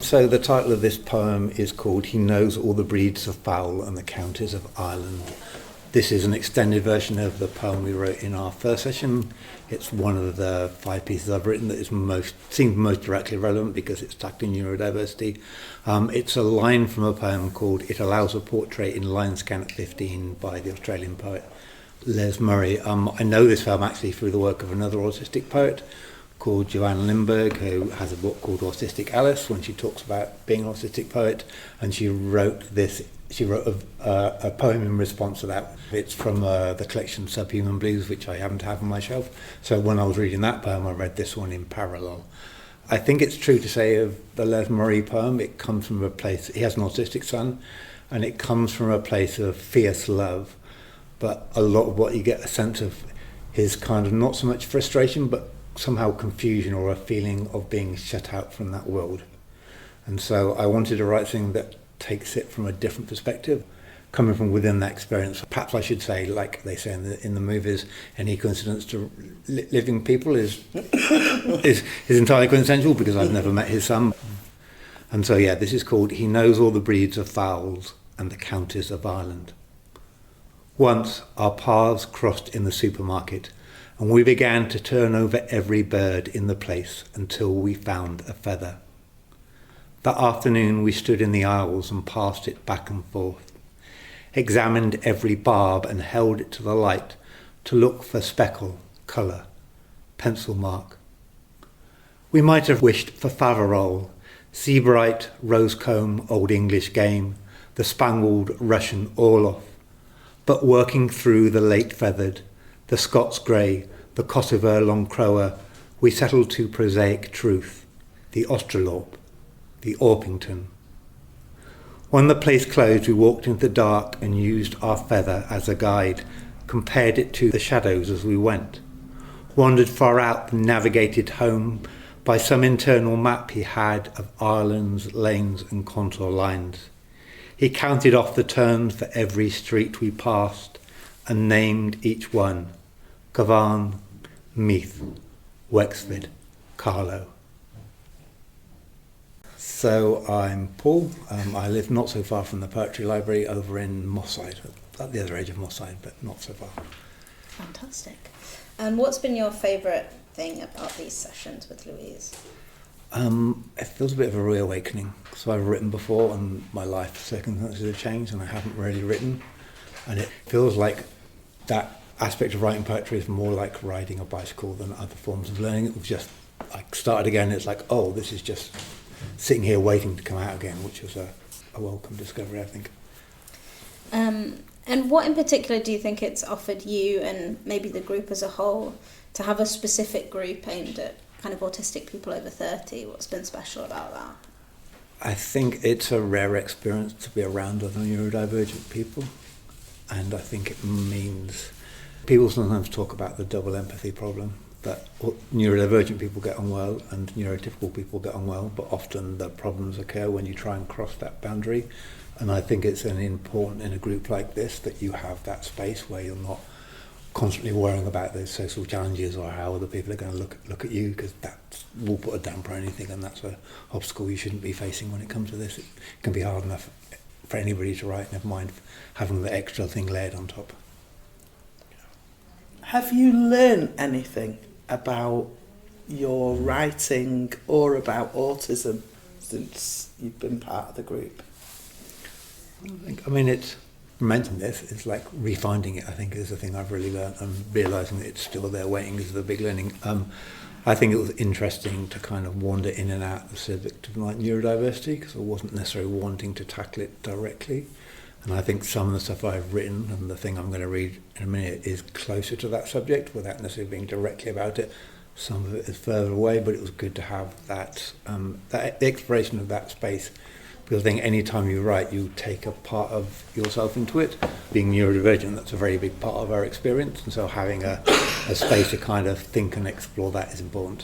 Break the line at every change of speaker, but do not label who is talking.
So the title of this poem is called He Knows All the Breeds of Fowl and the Counties of Ireland. This is an extended version of the poem we wrote in our first session. It's one of the 5 pieces I've written that seems most directly relevant because it's tackling neurodiversity. It's a line from a poem called It Allows a Portrait in Line Scan at 15 by the Australian poet Les Murray. I know this poem actually through the work of another autistic poet called Joanne Lindberg, who has a book called Autistic Alice, when she talks about being an autistic poet, and she wrote a poem in response to that. It's from the collection Subhuman Blues, which I happen to have on my shelf. So when I was reading that poem, I read this one in parallel. I think it's true to say of the Les Murray poem, it comes from a place, he has an autistic son, and it comes from a place of fierce love. But a lot of what you get a sense of is kind of not so much frustration, but somehow confusion or a feeling of being shut out from that world. And so I wanted to write something that takes it from a different perspective, coming from within that experience. Perhaps I should say, like they say in the movies, any coincidence to living people is entirely coincidental, because I've never met his son. And so yeah, this is called He Knows All the Breeds of Fowls and the Counties of Ireland. Once our paths crossed in the supermarket, and we began to turn over every bird in the place until we found a feather. That afternoon we stood in the aisles and passed it back and forth, examined every barb and held it to the light to look for speckle, colour, pencil mark. We might have wished for Faverolles, Seabright, Rosecombe, Old English Game, the Spangled Russian Orloff, but working through the late feathered, the Scots grey, the Kosovo long crower, we settled to prosaic truth, the Australorp, the Orpington. When the place closed, we walked into the dark and used our feather as a guide, compared it to the shadows as we went, wandered far out and navigated home by some internal map he had of Ireland's lanes and contour lines. He counted off the turns for every street we passed and named each one: Cavan, Meath, Wexford, Carlow. So I'm Paul. I live not so far from the Poetry Library over in Mosside, at the other edge of Mosside, but not so far.
Fantastic. What's been your favourite thing about these sessions with Louise?
It feels a bit of a reawakening. So I've written before and my life circumstances have changed and I haven't really written. And it feels like that aspect of writing poetry is more like riding a bicycle than other forms of learning. It was just like started again. It's like, oh, this is just sitting here waiting to come out again, which was a welcome discovery, I think.
And what in particular do you think it's offered you and maybe the group as a whole to have a specific group aimed at kind of autistic people over 30? What's been special about that?
I think it's a rare experience to be around other neurodivergent people, and I think it means people sometimes talk about the double empathy problem, that neurodivergent people get on well and neurotypical people get on well, but often the problems occur when you try and cross that boundary. And I think it's important in a group like this that you have that space where you're not constantly worrying about those social challenges or how other people are going to look at you, because that will put a damper on anything, and that's an obstacle you shouldn't be facing when it comes to this. It can be hard enough for anybody to write, never mind having the extra thing layered on top.
Have you learned anything about your writing or about autism since you've been part of the group?
I mean, it's mentioned this, it's like refinding it, I think, is the thing I've really learned, and realising that it's still there waiting is the big learning. I think it was interesting to kind of wander in and out of the subject of like neurodiversity, because I wasn't necessarily wanting to tackle it directly. And I think some of the stuff I've written and the thing I'm going to read in a minute is closer to that subject without necessarily being directly about it. Some of it is further away, but it was good to have that, the exploration of that space. Because I think any time you write, you take a part of yourself into it. Being neurodivergent, that's a very big part of our experience. And so having a space to kind of think and explore that is important.